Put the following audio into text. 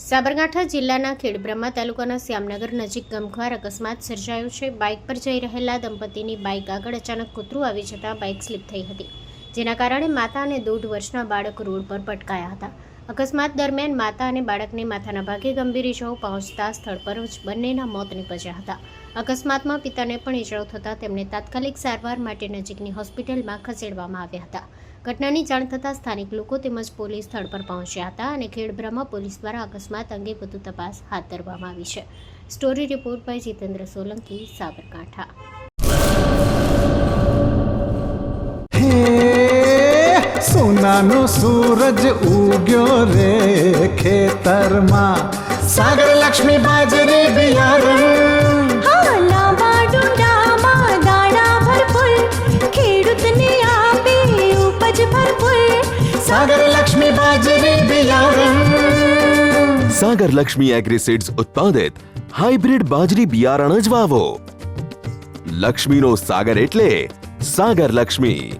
સાબરકાંઠા જિલ્લાના ખેડબ્રહ્મા તાલુકાના શ્યામનગર નજીક ગમખ્વાર અકસ્માત સર્જાયો છે। બાઇક પર જઈ રહેલા દંપતીની બાઇક આગળ અચાનક કૂતરું આવી જતાં બાઇક સ્લીપ થઈ હતી, જેના કારણે માતા અને 1.5 વર્ષના બાળક રોડ પર પટકાયા હતા। અકસ્માત દરમિયાન માતા અને બાળકને માથાના ભાગે ગંભીર ઇજાઓ પહોંચતા સ્થળ પર જ બંનેના મોત નીપજ્યા હતા। અકસ્માતમાં પિતાને પણ ઇજાઓ થતાં તેમને તાત્કાલિક સારવાર માટે નજીકની હોસ્પિટલમાં ખસેડવામાં આવ્યા હતા। ઘટનાની જાણ થતાં સ્થાનિક લોકો તેમજ પોલીસ સ્થળ પર પહોંચ્યા હતા અને ખેડબ્રહ્મા પોલીસ દ્વારા અકસ્માત અંગે વધુ તપાસ હાથ ધરવામાં આવી છે। Story report by Jitendra Solanki, Sabarkantha. સોનાનો સૂરજ ઉગ્યો રે ખેતરમાં, સાગર લક્ષ્મી બાજરી બિયારણ, લાંબા ડુંડામાં દાણા ભરપૂર, ખેડૂતને આપે ઉપજ ભરપૂર, સાગર લક્ષ્મી બાજરી બિયારણ। સાગર લક્ષ્મી એગ્રીસીડ્સ ઉત્પાદિત હાઇબ્રિડ બાજરી બિયારણ જ વાવો। લક્ષ્મીનો સાગર એટલે સાગર લક્ષ્મી।